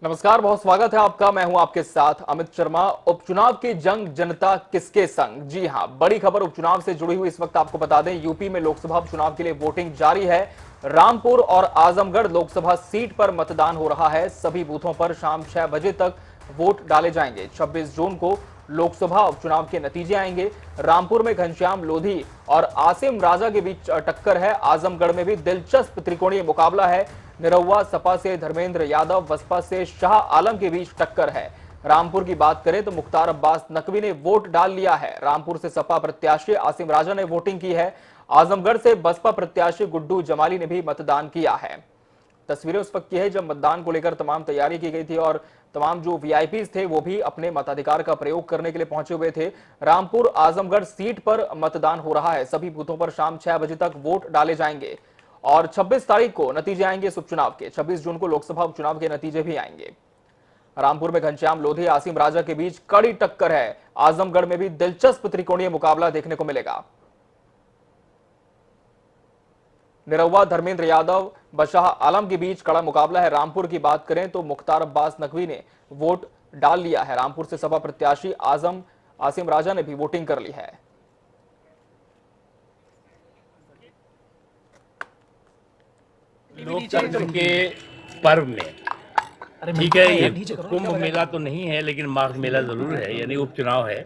नमस्कार, बहुत स्वागत है आपका। मैं हूं आपके साथ अमित शर्मा। उपचुनाव की जंग, जनता किसके संग? जी हां, बड़ी खबर उपचुनाव से जुड़ी हुई इस वक्त आपको बता दें, यूपी में लोकसभा उपचुनाव के लिए वोटिंग जारी है। रामपुर और आजमगढ़ लोकसभा सीट पर मतदान हो रहा है। सभी बूथों पर शाम 6 बजे तक वोट डाले जाएंगे। 26 जून को लोकसभा उपचुनाव के नतीजे आएंगे। रामपुर में घनश्याम लोधी और आसिम राजा के बीच टक्कर है। आजमगढ़ में भी दिलचस्प त्रिकोणीय मुकाबला है। निरहुआ सपा से धर्मेंद्र यादव, बसपा से शाह आलम के बीच टक्कर है। रामपुर की बात करें तो मुख्तार अब्बास नकवी ने वोट डाल लिया है। रामपुर से सपा प्रत्याशी आसिम राजा ने वोटिंग की है। आजमगढ़ से बसपा प्रत्याशी गुड्डू जमाली ने भी मतदान किया है। तस्वीरें उस वक्त की है जब मतदान को लेकर तमाम तैयारी की गई थी और तमाम जो वीआईपीज थे वो भी अपने मताधिकार का प्रयोग करने के लिए पहुंचे हुए थे। रामपुर आजमगढ़ सीट पर मतदान हो रहा है। सभी बूथों पर शाम 6 बजे तक वोट डाले जाएंगे और 26 तारीख को नतीजे आएंगे इस उपचुनाव के। 26 जून को लोकसभा उपचुनाव के नतीजे भी आएंगे। रामपुर में घनश्याम लोधी, आसिम राजा के बीच कड़ी टक्कर है। आजमगढ़ में भी दिलचस्प त्रिकोणीय मुकाबला देखने को मिलेगा। निरहुआ धर्मेंद्र यादव, बशाह आलम के बीच कड़ा मुकाबला है। रामपुर की बात करें तो मुख्तार अब्बास नकवी ने वोट डाल लिया है। रामपुर से सपा प्रत्याशी आसिम राजा ने भी वोटिंग कर ली है। लोकतंत्र के पर्व में ठीक है, ये कुंभ मेला तो नहीं है लेकिन माघ मेला जरूर है, यानी उपचुनाव है।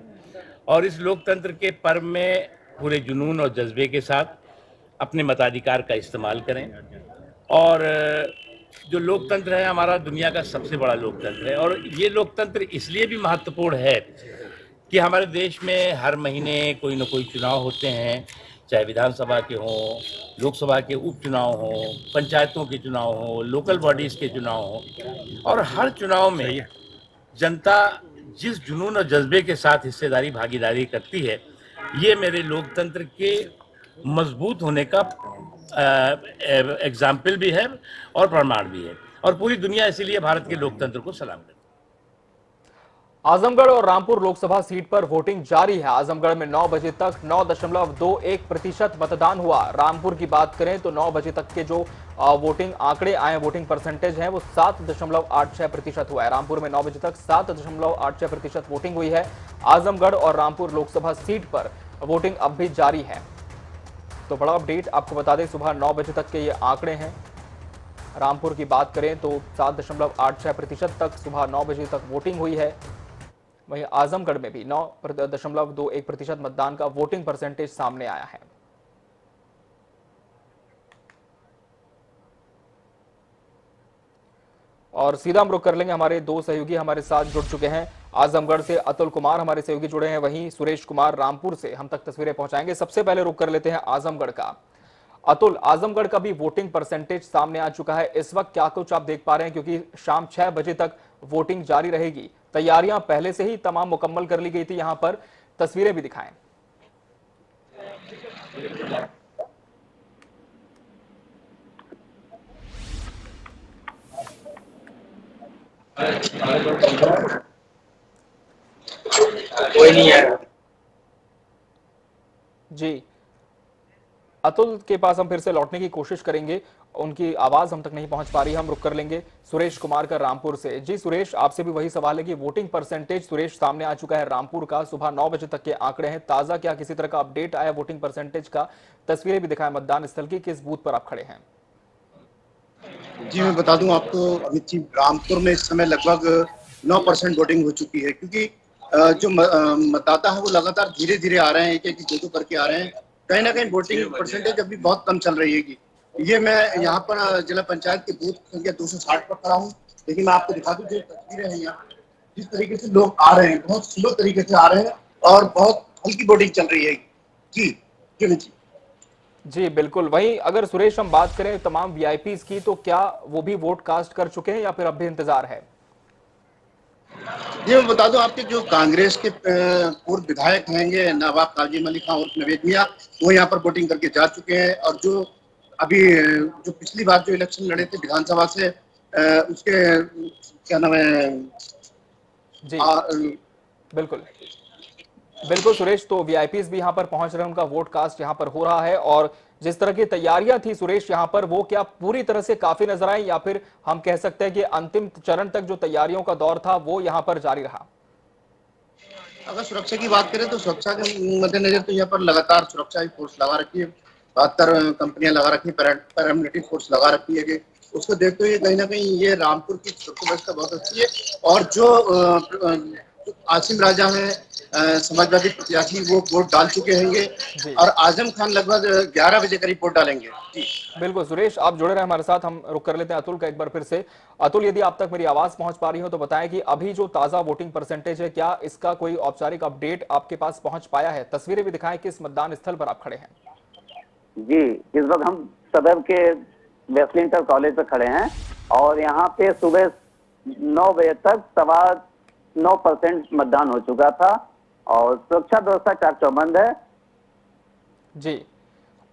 और इस लोकतंत्र के पर्व में पूरे जुनून और जज्बे के साथ अपने मताधिकार का इस्तेमाल करें। और जो लोकतंत्र है हमारा दुनिया का सबसे बड़ा लोकतंत्र है, और ये लोकतंत्र इसलिए भी महत्वपूर्ण है कि हमारे देश में हर महीने कोई ना कोई चुनाव होते हैं, चाहे विधानसभा के हों, लोकसभा के उपचुनाव हों, पंचायतों के चुनाव हों, लोकल बॉडीज के चुनाव हों। और हर चुनाव में जनता जिस जुनून और जज्बे के साथ हिस्सेदारी भागीदारी करती है, ये मेरे लोकतंत्र के मजबूत होने का एग्जाम्पल भी है और प्रमाण भी है। और पूरी दुनिया इसीलिए भारत के लोकतंत्र को सलाम करती है। आजमगढ़ और रामपुर लोकसभा सीट पर वोटिंग जारी है। आजमगढ़ में 9 बजे तक 9.21% मतदान हुआ। रामपुर की बात करें तो 9 बजे तक के जो वोटिंग आंकड़े आए, वोटिंग परसेंटेज है वो 7.86% हुआ है। रामपुर में 9 बजे तक 7.86% वोटिंग हुई है। आजमगढ़ और रामपुर लोकसभा सीट पर वोटिंग अब भी जारी है। तो बड़ा अपडेट आपको बता दें, सुबह 9 बजे तक के ये आंकड़े हैं। रामपुर की बात करें तो 7.86% तक सुबह 9 बजे तक वोटिंग हुई है। वहीं आजमगढ़ में भी 9.21% मतदान का वोटिंग परसेंटेज सामने आया है। और सीधा हम रुख कर लेंगे, हमारे दो सहयोगी हमारे साथ जुड़ चुके हैं। आजमगढ़ से अतुल कुमार हमारे सहयोगी जुड़े हैं, वहीं सुरेश कुमार रामपुर से हम तक तस्वीरें पहुंचाएंगे। सबसे पहले रुख कर लेते हैं आजमगढ़ का। अतुल, आजमगढ़ का भी वोटिंग परसेंटेज सामने आ चुका है। इस वक्त क्या कुछ आप देख पा रहे हैं, क्योंकि शाम 6 बजे तक वोटिंग जारी रहेगी। तैयारियां पहले से ही तमाम मुकम्मल कर ली गई थी, यहां पर तस्वीरें भी दिखाएं। कोई नहीं है जी, अतुल के पास हम फिर से लौटने की कोशिश करेंगे, उनकी आवाज हम तक नहीं पहुंच पा रही। हम रुक कर लेंगे सुरेश कुमार का रामपुर से। जी सुरेश, आपसे भी वही सवाल है कि वोटिंग परसेंटेज सुरेश सामने आ चुका है रामपुर का, सुबह 9 बजे तक के आंकड़े हैं। ताजा क्या किसी तरह का अपडेट आया वोटिंग परसेंटेज का? तस्वीरें भी दिखाएं मतदान स्थल की, किस बूथ पर आप खड़े हैं? जी, मैं बता दूं आपको अमित जी, रामपुर में इस समय लगभग 9% वोटिंग हो चुकी है, क्योंकि जो मतदाता है वो लगातार धीरे धीरे आ रहे हैं, एक एक दो दो करके आ रहे हैं। कहीं ना कहीं वोटिंग परसेंटेज अभी बहुत कम चल रही है। ये मैं यहाँ पर जिला पंचायत के बूथ संख्या 260 पर खड़ा हूँ, लेकिन मैं आपको दिखा दूं जो तस्वीरें हैं यहाँ, जिस तरीके से लोग आ रहे हैं, बहुत स्लो तरीके से आ रहे हैं और बहुत हल्की वोटिंग चल रही है। जी जी अमित जी। जी बिल्कुल। वहीं अगर सुरेश हम बात करें तमाम वीआईपीज की, तो क्या वो भी वोट कास्ट कर चुके हैं या फिर अब भी इंतजार है? ये मैं बता दूं आपके जो कांग्रेस के पूर्व विधायक हैंगे नवाब काजी मलिक खां और नवेद मियां, वो यहाँ पर वोटिंग करके जा चुके हैं। और जो अभी जो पिछली बार जो इलेक्शन लड़े थे विधानसभा से, उसके क्या नाम है जी बिल्कुल बिल्कुल सुरेश, तो वीआईपीज भी यहां पर पहुंच रहे हैं, उनका वोट कास्ट यहां पर हो रहा है। और जिस तरह की तैयारियां थी सुरेश यहाँ पर, वो क्या पूरी तरह से काफी नजर आई, या फिर हम कह सकते हैं कि अंतिम चरण तक जो तैयारियों का दौर था वो यहाँ पर जारी रहा? अगर सुरक्षा की बात करें तो सुरक्षा के मद्देनजर तो यहाँ पर लगातार सुरक्षा की फोर्स लगा रखी है। 72 कंपनियां लगा रखी है, पैरामिलिट्री फोर्स लगा रखी है कि उसको देखते हुए कहीं ना कहीं ये रामपुर की सुरक्षा व्यवस्था बहुत अच्छी है। और जो आसिम राजा है समाजवादी प्रत्याशी, वो वोट डाल चुके हैं ये। जी और आजम खान लगभग 11 बजे करीब वोट डालेंगे जी। बिल्कुल सुरेश, आप जुड़े रहे हमारे साथ। हम रुक कर लेते हैं अतुल का एक बार फिर से। अतुल, यदि आप तक मेरी आवाज पहुंच पा रही हो तो बताएं कि अभी जो ताजा वोटिंग परसेंटेज है, क्या इसका कोई औपचारिक अपडेट आपके पास पहुंच पाया है? तस्वीरें भी दिखाएं किस मतदान स्थल पर आप खड़े हैं। जी, इस वक्त हम सदर के वेस्टलिंटर कॉलेज पर खड़े हैं और यहाँ पे सुबह 9 बजे तक 9.25% मतदान हो चुका था और सुरक्षा व्यवस्था चाक चौबंद है। जी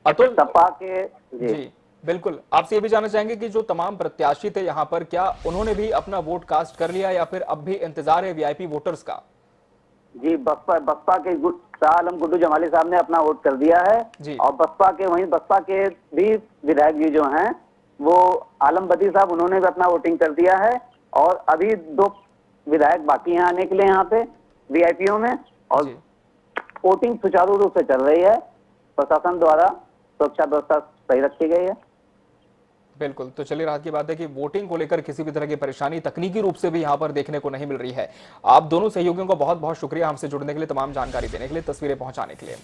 अतुल, सपा के जी बिल्कुल, आपसे ये भी जानना चाहेंगे कि जो तमाम प्रत्याशी थे यहाँ पर, क्या उन्होंने भी अपना वोट कास्ट कर लिया या फिर अब भी इंतजार है वीआईपी वोटर्स का? जी, बसपा के शाह आलम गुड्डू जमाली साहब ने अपना वोट कर दिया है और बसपा के भी विधायक जी जो हैं वो आलम बदी साहब, उन्होंने भी अपना वोटिंग कर दिया है और अभी 2 विधायक बाकी हैं आने के लिए यहाँ पे वीआईपीओ में। और वोटिंग सुचारू रूप से चल रही है, प्रशासन द्वारा सुरक्षा व्यवस्था सही रखी गई है। बिल्कुल, तो चलिए राहत की बात है कि वोटिंग को लेकर किसी भी तरह की परेशानी तकनीकी रूप से भी यहाँ पर देखने को नहीं मिल रही है। आप दोनों सहयोगियों का बहुत बहुत शुक्रिया हमसे जुड़ने के लिए, तमाम जानकारी देने के लिए, तस्वीरें पहुंचाने के लिए।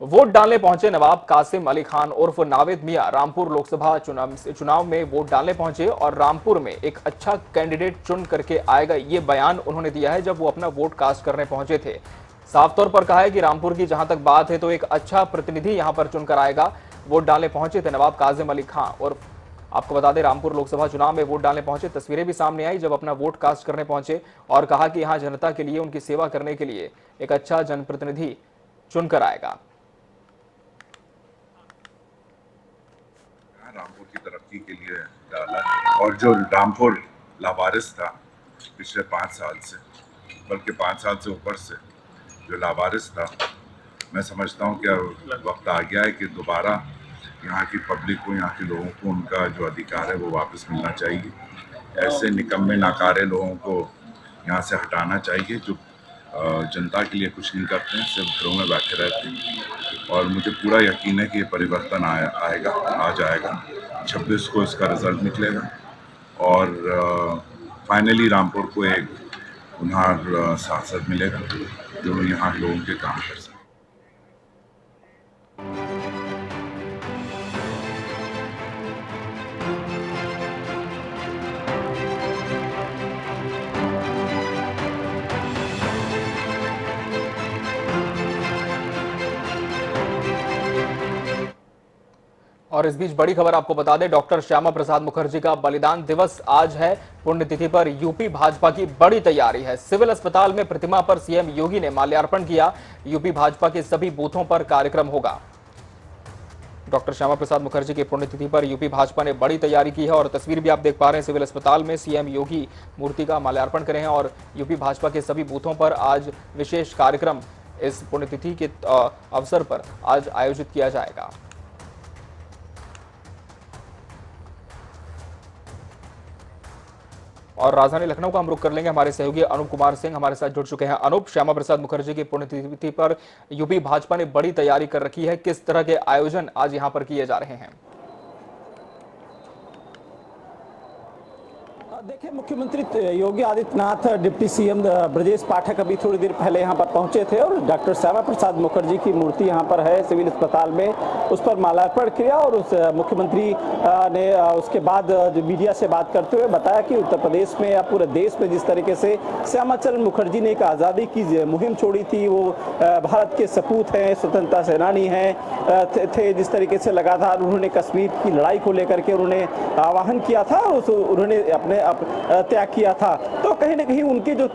वोट डालने पहुंचे नवाब कासिम अली खान उर्फ नावेद मियां रामपुर लोकसभा चुनाव में वोट डालने पहुंचे और रामपुर में एक अच्छा कैंडिडेट चुन करके आएगा, ये बयान उन्होंने दिया है जब वो अपना वोट कास्ट करने पहुंचे थे। साफ तौर पर कहा है कि रामपुर की जहां तक बात है तो एक अच्छा प्रतिनिधि यहां पर चुनकर आएगा। वोट डालने पहुंचे थे नवाब कासिम अली खान और आपको बता दें रामपुर लोकसभा चुनाव में वोट डालने पहुंचे। तस्वीरें भी सामने आई जब अपना वोट कास्ट करने पहुंचे और कहा कि यहां जनता के लिए, उनकी सेवा करने के लिए एक अच्छा जनप्रतिनिधि चुनकर आएगा। रामपुर की तरक्की के लिए डाला और जो रामपुर लावारिस था पिछले 5 साल से, बल्कि 5 साल से ऊपर से जो लावारिस था, मैं समझता हूँ कि वक्त आ गया है कि दोबारा यहाँ की पब्लिक को, यहाँ के लोगों को उनका जो अधिकार है वो वापस मिलना चाहिए। ऐसे निकम्मे नाकारे लोगों को यहाँ से हटाना चाहिए जो जनता के लिए कुछ नहीं करते हैं, सिर्फ घरों में बैठे रहते हैं। और मुझे पूरा यकीन है कि ये परिवर्तन आएगा, आ जाएगा। 26 को इसका रिजल्ट निकलेगा और फाइनली रामपुर को एक पुनः सांसद मिलेगा जो यहाँ लोगों के काम कर सके। और इस बीच बड़ी खबर आपको बता दें, डॉक्टर श्यामा प्रसाद मुखर्जी का बलिदान दिवस आज है। पुण्यतिथि पर यूपी भाजपा की बड़ी तैयारी है। सिविल अस्पताल में प्रतिमा पर सीएम योगी ने माल्यार्पण किया। यूपी भाजपा के सभी बूथों पर कार्यक्रम होगा। डॉक्टर श्यामा प्रसाद मुखर्जी की पुण्यतिथि पर यूपी भाजपा ने बड़ी तैयारी की है और तस्वीर भी आप देख पा रहे हैं। सिविल अस्पताल में सीएम योगी मूर्ति का माल्यार्पण करें और यूपी भाजपा के सभी बूथों पर आज विशेष कार्यक्रम इस पुण्यतिथि के अवसर पर आज आयोजित किया जाएगा। और राजधानी लखनऊ का हम रुख कर लेंगे। हमारे सहयोगी अनूप कुमार सिंह हमारे साथ जुड़ चुके हैं। अनूप, श्यामा प्रसाद मुखर्जी की पुण्यतिथि पर यूपी भाजपा ने बड़ी तैयारी कर रखी है, किस तरह के आयोजन आज यहां पर किए जा रहे हैं? देखिए, मुख्यमंत्री योगी आदित्यनाथ, डिप्टी सीएम ब्रजेश पाठक अभी थोड़ी देर पहले यहां पर पहुंचे थे और डॉक्टर श्यामा प्रसाद मुखर्जी की मूर्ति यहां पर है सिविल अस्पताल में, उस पर माल्यार्पण किया। और उस मुख्यमंत्री ने उसके बाद मीडिया से बात करते हुए बताया कि उत्तर प्रदेश में या पूरे देश में जिस तरीके से श्यामाचरण मुखर्जी ने एक आज़ादी की मुहिम छोड़ी थी, वो भारत के सपूत हैं, स्वतंत्रता सेनानी हैं थे, जिस तरीके से लगातार उन्होंने कश्मीर की लड़ाई को लेकर के उन्होंने आह्वान किया था। उन्होंने अपने त्याग किया था। तो कहीं ना कहीं उनकी जो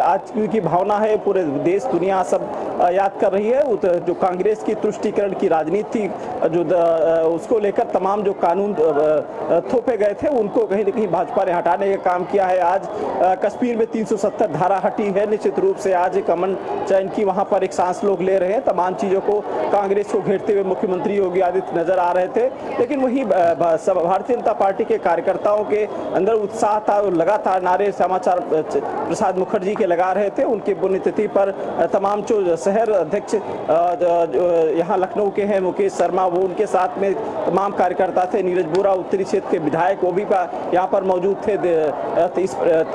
आज की भावना है पूरे देश दुनिया सब याद कर रही है। जो कांग्रेस की तुष्टीकरण की राजनीति जो उसको लेकर तमाम जो कानून थोपे गए थे उनको कहीं ना कहीं भाजपा ने हटाने का काम किया है। आज कश्मीर में 370 धारा हटी है। निश्चित रूप से आज एक अमन चैन की वहां पर एक सांस लोग ले रहे हैं। तमाम चीजों को कांग्रेस को घेरते हुए मुख्यमंत्री योगी आदित्य नजर आ रहे थे, लेकिन वही भारतीय जनता पार्टी के कार्यकर्ताओं के अंदर उत्साह था। लगातार नारे श्यामा प्रसाद मुखर्जी के लगा रहे थे। उनकी पुण्यतिथि पर तमाम जो शहर अध्यक्ष यहाँ लखनऊ के हैं मुकेश शर्मा, वो उनके साथ में तमाम कार्यकर्ता थे। नीरज बोरा उत्तरी क्षेत्र के विधायक वो भी यहाँ पर मौजूद थे।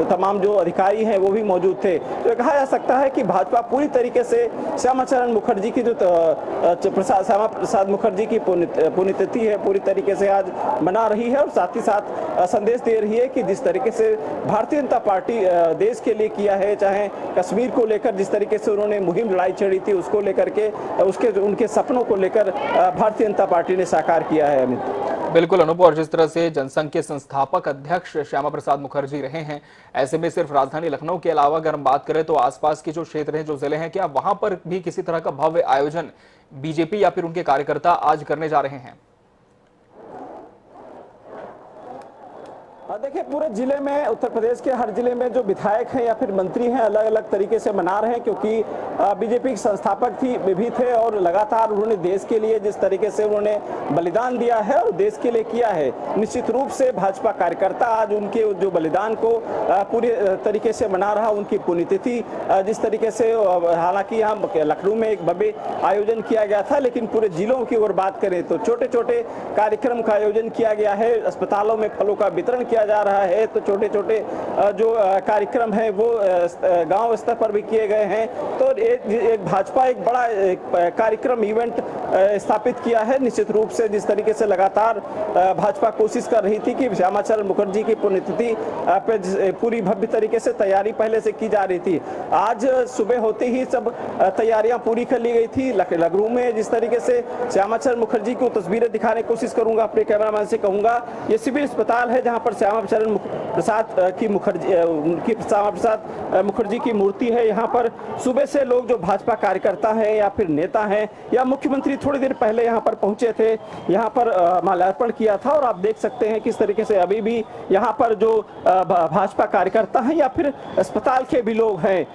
तमाम जो अधिकारी हैं वो भी मौजूद थे। तो कहा जा सकता है कि भाजपा पूरी तरीके से श्यामाचरण मुखर्जी की जो श्यामा प्रसाद मुखर्जी की पुण्यतिथि है पूरी तरीके से आज मना रही है और साथ ही साथ संदेश दे रही है कि जिस तरीके से भारतीय जनता पार्टी देश के लिए किया है, चाहे कश्मीर को लेकर जिस तरीके से उन्होंने मुहिम लड़ाई छेड़ी थी उसको लेकर के उनके सपनों को लेकर भारतीय जनता पार्टी ने साकार किया है। अमित बिल्कुल अनूप, और जिस तरह से जनसंघ के संस्थापक अध्यक्ष श्यामा प्रसाद मुखर्जी रहे हैं, ऐसे में सिर्फ राजधानी लखनऊ के अलावा अगर हम बात करें तो आसपास के जो क्षेत्र हैं, जो जिले हैं, क्या वहां पर भी किसी तरह का भव्य आयोजन बीजेपी या फिर उनके कार्यकर्ता आज करने जा रहे हैं? देखिए पूरे जिले में, उत्तर प्रदेश के हर जिले में जो विधायक हैं या फिर मंत्री हैं अलग अलग तरीके से मना रहे हैं, क्योंकि बीजेपी के संस्थापक भी थे और लगातार उन्होंने देश के लिए जिस तरीके से उन्होंने बलिदान दिया है और देश के लिए किया है, निश्चित रूप से भाजपा कार्यकर्ता आज उनके जो बलिदान को पूरे तरीके से मना रहा। उनकी पुण्यतिथि जिस तरीके से, हालांकि यहाँ लखनऊ में एक भव्य आयोजन किया गया था, लेकिन पूरे जिलों की ओर बात करें तो छोटे छोटे कार्यक्रम का आयोजन किया गया है। अस्पतालों में फलों का वितरण किया जा रहा है, तो छोटे छोटे जो कार्यक्रम है वो गांव स्तर पर भी किए गए हैं। तो एक भाजपा एक बड़ा कार्यक्रम इवेंट स्थापित किया है। निश्चित रूप से जिस तरीके से लगातार भाजपा कोशिश कर रही थी कि श्यामाचरण मुखर्जी की पुण्यतिथि पे पूरी भव्य तरीके से तैयारी पहले से की जा रही थी। आज सुबह होते ही सब तैयारियां पूरी कर ली गई थी। लखनऊ में जिस तरीके से श्यामाचरण मुखर्जी को तस्वीरें दिखाने की कोशिश करूंगा, अपने कैमरामैन से कहूंगा, ये सिविल अस्पताल है जहां पर श्यामाचरण प्रसाद मुखर्जी की मूर्ति है। यहाँ पर सुबह से लोग जो भाजपा कार्यकर्ता हैं या फिर नेता हैं या मुख्यमंत्री थोड़ी देर पहले यहाँ पर पहुंचे थे, यहाँ पर माल्यार्पण किया था। और आप देख सकते हैं किस तरीके से अभी भी यहाँ पर जो भाजपा कार्यकर्ता हैं या फिर अस्पताल के भी लोग हैं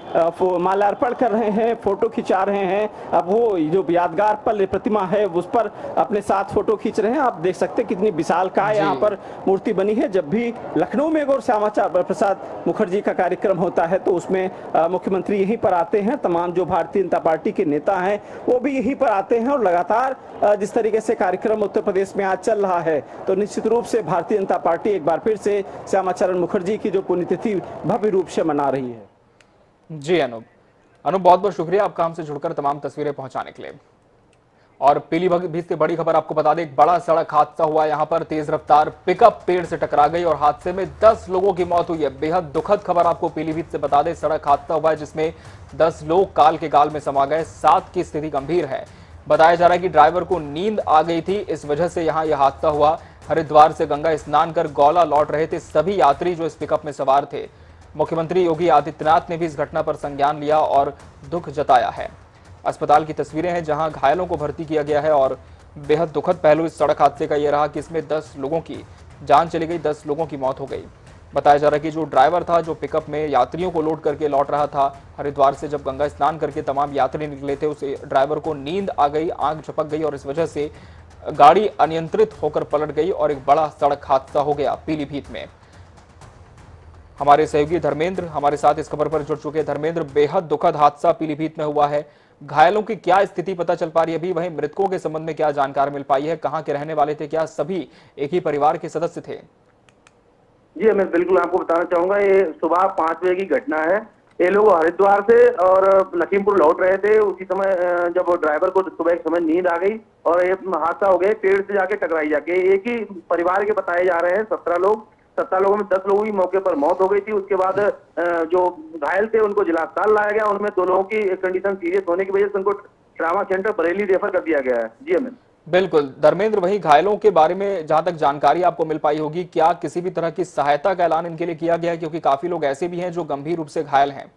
माल्यार्पण कर रहे हैं, फोटो खिंचा रहे हैं। अब वो जो यादगार पल प्रतिमा है उस पर अपने साथ फोटो खींच रहे हैं। आप देख सकते हैं कितनी विशालकाय यहाँ पर मूर्ति बनी है। जब भी लखनऊ में और श्यामाचरण प्रसाद मुखर्जी का कार्यक्रम होता है तो उसमें मुख्यमंत्री यहीं पर आते हैं, तमाम जो भारतीय जनता पार्टी के नेता हैं वो भी यहीं पर आते हैं। और लगातार जिस तरीके से कार्यक्रम उत्तर प्रदेश में आज चल रहा है, तो निश्चित रूप से भारतीय जनता पार्टी एक बार फिर से श्यामाचरण मुखर्जी की जो पुण्यतिथि भव्य रूप से मना रही है। जी अनूप, बहुत बहुत शुक्रिया आपका हमसे जुड़कर तमाम तस्वीरें पहुंचाने के लिए। और पीलीभीत से बड़ी खबर आपको बता दें, एक बड़ा सड़क हादसा हुआ। यहां पर तेज रफ्तार पिकअप पेड़ से टकरा गई और हादसे में 10 लोगों की मौत हुई है। बेहद दुखद खबर आपको पीलीभीत से बता दें, सड़क हादसा हुआ है जिसमें 10 लोग काल के गाल में समा गए, 7 की स्थिति गंभीर है। बताया जा रहा है कि ड्राइवर को नींद आ गई थी, इस वजह से यहाँ यह हादसा हुआ। हरिद्वार से गंगा स्नान कर गौला लौट रहे थे सभी यात्री जो इस पिकअप में सवार थे। मुख्यमंत्री योगी आदित्यनाथ ने भी इस घटना पर संज्ञान लिया और दुख जताया है। अस्पताल की तस्वीरें हैं जहां घायलों को भर्ती किया गया है। और बेहद दुखद पहलू इस सड़क हादसे का यह रहा कि इसमें 10 लोगों की जान चली गई, 10 लोगों की मौत हो गई। बताया जा रहा है कि जो ड्राइवर था, जो पिकअप में यात्रियों को लोड करके लौट रहा था हरिद्वार से, जब गंगा स्नान करके तमाम यात्री निकले थे, उसे ड्राइवर को नींद आ गई, आंख झपक गई और इस वजह से गाड़ी अनियंत्रित होकर पलट गई और एक बड़ा सड़क हादसा हो गया पीलीभीत में। हमारे सहयोगी धर्मेंद्र हमारे साथ इस खबर पर जुड़ चुके हैं। धर्मेंद्र, बेहद दुखद हादसा पीलीभीत में हुआ है, घायलों की क्या स्थिति पता चल पा रही है अभी? वहीं मृतकों के संबंध में क्या जानकारी मिल पाई है? कहां के रहने वाले थे? क्या सभी एक ही परिवार के सदस्य थे? जी मैं बिल्कुल आपको बताना चाहूंगा, ये सुबह 5 बजे की घटना है। ये लोग हरिद्वार से और लखीमपुर लौट रहे थे। उसी समय जब ड्राइवर को सुबह एक समय नींद आ गई और ये हादसा हो गया, पेड़ से जाके टकराई जाके। एक ही परिवार के बताए जा रहे हैं 17 लोग। 17 लोगों में 10 लोगों की मौके पर मौत हो गई थी। उसके बाद जो घायल थे उनको जिला अस्पताल लाया गया। उनमें 2 लोगों की कंडीशन सीरियस होने की वजह से उनको ट्रामा सेंटर बरेली रेफर कर दिया गया है। जी अमित। बिल्कुल धर्मेंद्र, वहीं घायलों के बारे में जहां तक जानकारी आपको मिल पाई होगी, क्या किसी भी तरह की सहायता का ऐलान इनके लिए किया गया है, क्योंकि काफी लोग ऐसे भी हैं जो गंभीर रूप से घायल हैं?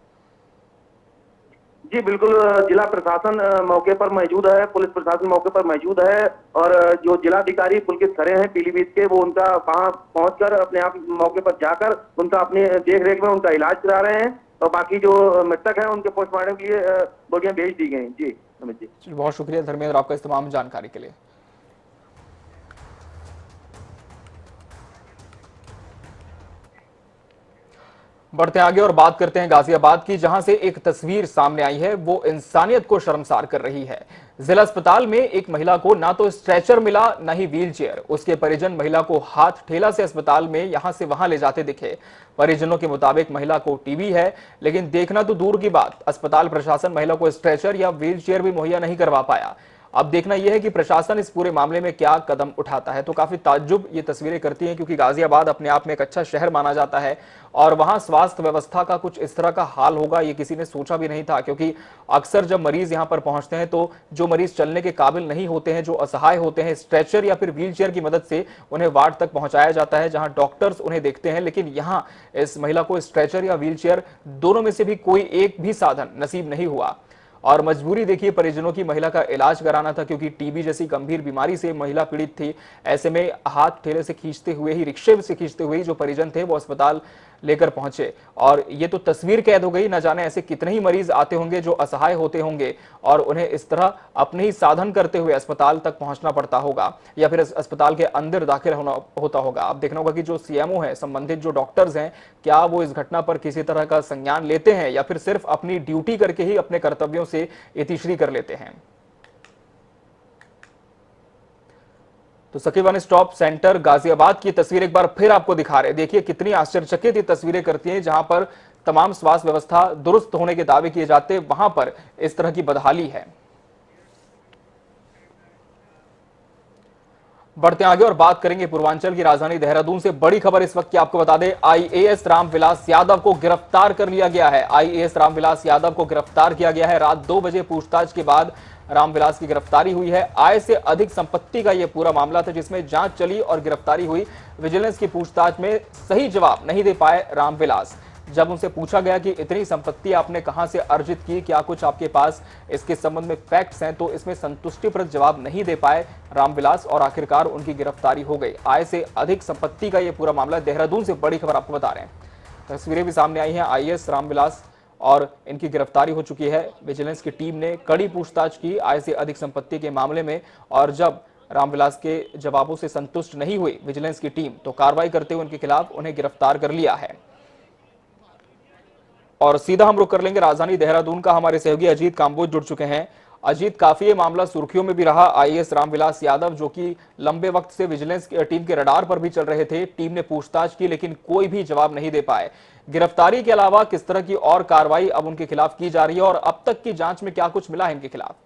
जी बिल्कुल, जिला प्रशासन मौके पर मौजूद है, पुलिस प्रशासन मौके पर मौजूद है और जो जिलाधिकारी पुलकित खरे हैं पीलीभीत के, वो उनका वहां पहुंचकर अपने आप मौके पर जाकर उनका अपने देख रेख में उनका इलाज करा रहे हैं और बाकी जो मृतक हैं उनके पोस्टमार्टम के लिए बॉडियां भेज दी गई। जी अमित जी, बहुत शुक्रिया धर्मेंद्र आपका इस तमाम जानकारी के लिए। बढ़ते आगे और बात करते हैं गाजियाबाद की, जहां से एक तस्वीर सामने आई है वो इंसानियत को शर्मसार कर रही है। जिला अस्पताल में एक महिला को ना तो स्ट्रेचर मिला ना ही व्हीलचेयर। उसके परिजन महिला को हाथ ठेला से अस्पताल में यहां से वहां ले जाते दिखे। परिजनों के मुताबिक महिला को टीबी है, लेकिन देखना तो दूर की बात, अस्पताल प्रशासन महिला को स्ट्रेचर या व्हीलचेयर भी मुहैया नहीं करवा पाया। अब देखना यह है कि प्रशासन इस पूरे मामले में क्या कदम उठाता है। तो काफी ताज्जुब ये तस्वीरें करती हैं, क्योंकि गाजियाबाद अपने आप में एक अच्छा शहर माना जाता है और वहां स्वास्थ्य व्यवस्था का कुछ इस तरह का हाल होगा ये किसी ने सोचा भी नहीं था। क्योंकि अक्सर जब मरीज यहां पर पहुंचते हैं तो जो मरीज चलने के काबिल नहीं होते हैं, जो असहाय होते हैं, स्ट्रेचर या फिर व्हीलचेयर की मदद से उन्हें वार्ड तक पहुंचाया जाता है, जहां डॉक्टर्स उन्हें देखते हैं। लेकिन यहां इस महिला को स्ट्रेचर या व्हीलचेयर दोनों में से भी कोई एक भी साधन नसीब नहीं हुआ और मजबूरी देखिए परिजनों की महिला का इलाज कराना था, क्योंकि टीबी जैसी गंभीर बीमारी से महिला पीड़ित थी। ऐसे में हाथ ठेले से खींचते हुए ही, रिक्शे से खींचते हुए ही जो परिजन थे वो अस्पताल लेकर पहुंचे और ये तो तस्वीर कैद हो गई। न जाने ऐसे कितने ही मरीज आते होंगे जो असहाय होते होंगे और उन्हें इस तरह अपने ही साधन करते हुए अस्पताल तक पहुंचना पड़ता होगा या फिर अस्पताल के अंदर दाखिल होता होगा। अब देखना होगा कि जो सीएमओ है, संबंधित जो डॉक्टर्स हैं, क्या वो इस घटना पर किसी तरह का संज्ञान लेते हैं या फिर सिर्फ अपनी ड्यूटी करके ही अपने कर्तव्यों से इतिश्री कर लेते हैं। तो Sakib one stop centre Ghaziabad की तस्वीर एक बार फिर आपको दिखा रहे हैं। देखिए कितनी आश्चर्यचकित ये तस्वीरें करती हैं, जहां पर तमाम स्वास्थ्य व्यवस्था दुरुस्त होने के दावे किए जाते हैं, वहां पर इस तरह की बदहाली है। बढ़ते आगे और बात करेंगे पूर्वांचल की राजधानी देहरादून से बड़ी खबर इस वक्त की आपको बता दें, आईएएस रामविलास यादव को गिरफ्तार कर लिया गया है। आईएएस रामविलास यादव को गिरफ्तार किया गया है। रात 2 बजे पूछताछ के बाद रामविलास की गिरफ्तारी हुई है। आय से अधिक संपत्ति का यह पूरा मामला था, जिसमें जांच चली और गिरफ्तारी हुई। विजिलेंस की पूछताछ में सही जवाब नहीं दे पाए रामविलास। जब उनसे पूछा गया कि इतनी संपत्ति आपने कहां से अर्जित की, क्या कुछ आपके पास इसके संबंध में फैक्ट्स हैं, तो इसमें संतुष्टिप्रद जवाब नहीं दे पाए रामविलास और आखिरकार उनकी गिरफ्तारी हो गई। आय से अधिक संपत्ति का यह पूरा मामला। देहरादून से बड़ी खबर आपको बता रहे हैं, तस्वीरें भी सामने आई हैं। आईएएस रामविलास और इनकी गिरफ्तारी हो चुकी है। विजिलेंस की टीम ने कड़ी पूछताछ की आय से अधिक संपत्ति के मामले में और जब रामविलास के जवाबों से संतुष्ट नहीं हुई विजिलेंस की टीम, तो कार्रवाई करते हुए उनके खिलाफ उन्हें गिरफ्तार कर लिया है। और सीधा हम रुख कर लेंगे राजधानी देहरादून का। हमारे सहयोगी अजीत काम्बोज जुड़ चुके हैं। अजीत, काफी ये मामला सुर्खियों में भी रहा। आईएएस रामविलास यादव जो कि लंबे वक्त से विजिलेंस टीम के रडार पर भी चल रहे थे, टीम ने पूछताछ की लेकिन कोई भी जवाब नहीं दे पाए। गिरफ्तारी के अलावा किस तरह की और कार्रवाई अब उनके खिलाफ की जा रही है और अब तक की जांच में क्या कुछ मिला है इनके खिलाफ?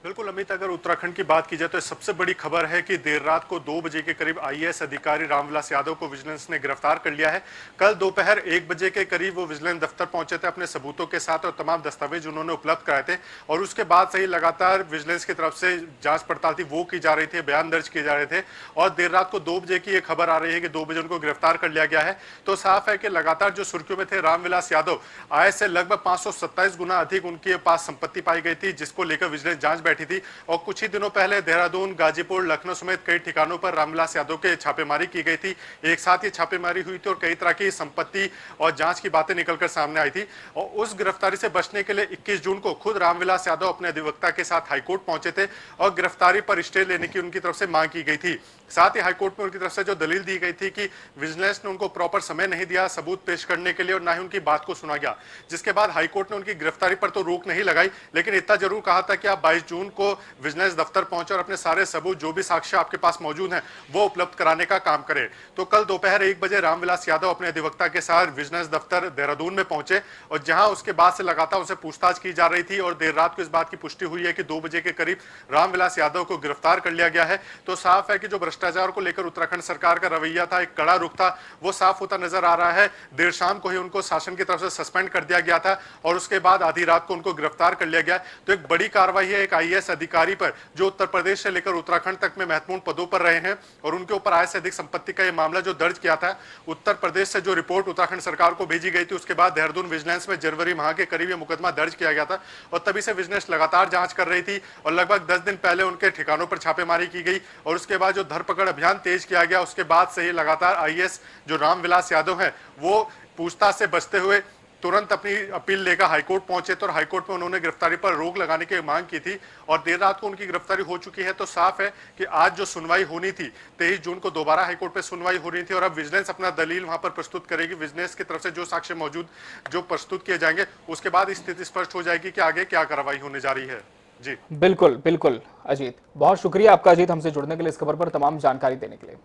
बिल्कुल अमित, अगर उत्तराखंड की बात की जाए तो सबसे बड़ी खबर है कि देर रात को 2 बजे के करीब आईएएस अधिकारी रामविलास यादव को विजिलेंस ने गिरफ्तार कर लिया है। कल दोपहर 1 बजे के करीब वो विजिलेंस दफ्तर पहुंचे थे अपने सबूतों के साथ और तमाम दस्तावेज उन्होंने उपलब्ध कराए थे और उसके बाद से ही लगातार विजिलेंस की तरफ से जांच पड़ताल थी वो की जा रही थी, बयान दर्ज किए जा रहे थे और देर रात को 2 बजे की ये खबर आ रही है कि 2 बजे उनको गिरफ्तार कर लिया गया है। तो साफ है कि लगातार जो सुर्खियों में थे रामविलास यादव, आय से लगभग 527 गुना अधिक उनके पास संपत्ति पाई गई थी, जिसको लेकर विजिलेंस जांच बैठी थी। और कुछ ही दिनों पहले देहरादून, गाजीपुर, लखनऊ समेत कई ठिकानों पर रामविलास यादव के छापेमारी की गई थी। एक साथ ये छापेमारी हुई थी और कई तरह की संपत्ति और जांच की बातें निकलकर सामने आई थी। और उस गिरफ्तारी से बचने के लिए 21 जून को खुद रामविलास यादव अपने अधिवक्ता के साथ हाईकोर्ट पहुंचे थे और गिरफ्तारी पर स्टे लेने की उनकी तरफ से मांग की गई थी। साथ ही हाईकोर्ट में उनकी तरफ से जो दलील दी गई थी कि विजिलेंस ने उनको प्रॉपर समय नहीं दिया सबूत पेश करने के लिए और ना ही उनकी बात को सुना गया, जिसके बाद हाईकोर्ट ने उनकी गिरफ्तारी पर तो रोक नहीं लगाई, लेकिन इतना जरूर कहा था कि आप 22 जून को विजिलेंस दफ्तर पहुंचे और अपने सारे सबूत जो भी साक्ष्य आपके पास मौजूद हैं वो उपलब्ध कराने का काम करें। तो कल दोपहर 1 बजे रामविलास यादव अपने अधिवक्ता के साथ विजिलेंस दफ्तर देहरादून में पहुंचे और जहां उसके बाद से लगातार उनसे पूछताछ की जा रही थी और देर रात को इस बात की पुष्टि हुई है कि 2 बजे के करीब रामविलास यादव को गिरफ्तार कर लिया गया है। तो साफ है कि जो भ्रष्टाचार को लेकर उत्तराखंड सरकार का रवैया था, एक कड़ा रुख था, वो साफ होता नजर आ रहा है। देर शाम को ही उनको शासन की तरफ से सस्पेंड कर दिया गया था और उसके बाद आधी रात को उनको गिरफ्तार कर लिया गया। तो एक बड़ी कार्रवाई है एक आईएएस अधिकारी पर जो उत्तर प्रदेश से लेकर उत्तराखंड तक में महत्वपूर्ण पदों पर रहे हैं और उनके ऊपर आय से अधिक संपत्ति का यह मामला जो दर्ज किया था। उत्तर प्रदेश से जो रिपोर्ट उत्तराखंड सरकार को भेजी गई थी उसके बाद देहरादून विजिलेंस में जनवरी माह के करीब यह मुकदमा दर्ज किया गया था और तभी से विजिलेंस लगातार जांच कर रही थी और लगभग 10 दिन पहले उनके ठिकानों पर छापेमारी की गई और उसके बाद जो धरपकड़ अभियान तेज किया गया उसके बाद से ही लगातार आईएएस जो रामविलास यादव है वो पूछताछ से बचते हुए तुरंत अपनी अपील लेकर हाईकोर्ट पहुंचे तो हाईकोर्ट में उन्होंने गिरफ्तारी पर रोक लगाने की मांग की थी और देर रात को उनकी गिरफ्तारी हो चुकी है। तो साफ है कि आज जो सुनवाई होनी थी 23 जून को दोबारा हाईकोर्ट पे सुनवाई हो रही थी और अब विजिलेंस अपना दलील वहां पर प्रस्तुत करेगी। विजिलेंस की तरफ से जो साक्ष्य मौजूद जो प्रस्तुत किए जाएंगे उसके बाद स्थिति स्पष्ट हो जाएगी कि आगे क्या कार्रवाई होने जा रही है। जी बिल्कुल बिल्कुल अजीत, बहुत शुक्रिया आपका अजीत हमसे जुड़ने के लिए, इस खबर पर तमाम जानकारी देने के लिए।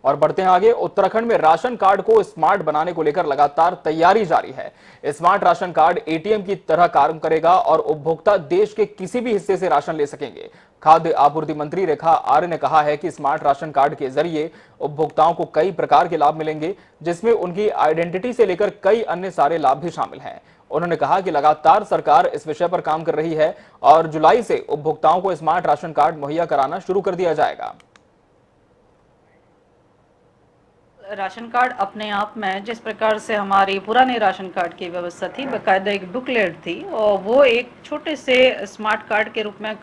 और बढ़ते हैं आगे। उत्तराखंड में राशन कार्ड को स्मार्ट बनाने को लेकर लगातार तैयारी जारी है। स्मार्ट राशन कार्ड एटीएम की तरह काम करेगा और उपभोक्ता देश के किसी भी हिस्से से राशन ले सकेंगे। खाद्य आपूर्ति मंत्री रेखा आर्य ने कहा है कि स्मार्ट राशन कार्ड के जरिए उपभोक्ताओं को कई प्रकार के लाभ मिलेंगे, जिसमें उनकी आइडेंटिटी से लेकर कई अन्य सारे लाभ भी शामिल हैं। उन्होंने कहा कि लगातार सरकार इस विषय पर काम कर रही है और जुलाई से उपभोक्ताओं को स्मार्ट राशन कार्ड मुहैया कराना शुरू कर दिया जाएगा। राशन कार्ड अपने आप में जिस प्रकार से हमारी पुराने राशन कार्ड की व्यवस्था थी, बाकायदा एक बुकलेट थी और वो एक छोटे से स्मार्ट कार्ड के रूप में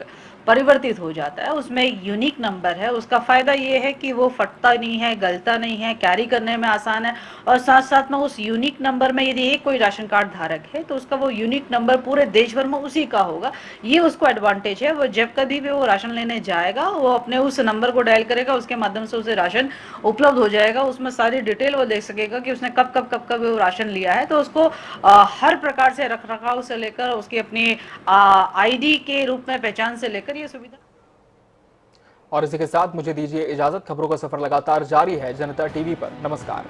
परिवर्तित हो जाता है। उसमें एक यूनिक नंबर है। उसका फ़ायदा ये है कि वो फटता नहीं है, गलता नहीं है, कैरी करने में आसान है और साथ साथ में उस यूनिक नंबर में यदि एक कोई राशन कार्ड धारक है तो उसका वो यूनिक नंबर पूरे देश भर में उसी का होगा। ये उसको एडवांटेज है। वो जब कभी भी वो राशन लेने जाएगा वो अपने उस नंबर को डायल करेगा, उसके माध्यम से उसे राशन उपलब्ध हो जाएगा। उसमें सारी डिटेल वो देख सकेगा कि उसने कब कब कब कब वो राशन लिया है। तो उसको हर प्रकार से रख रखाव से लेकर उसकी अपनी आईडी के रूप में पहचान से लेकर ये सुविधा। और इसी के साथ मुझे दीजिए इजाजत। खबरों का सफर लगातार जारी है जनता टीवी पर। नमस्कार।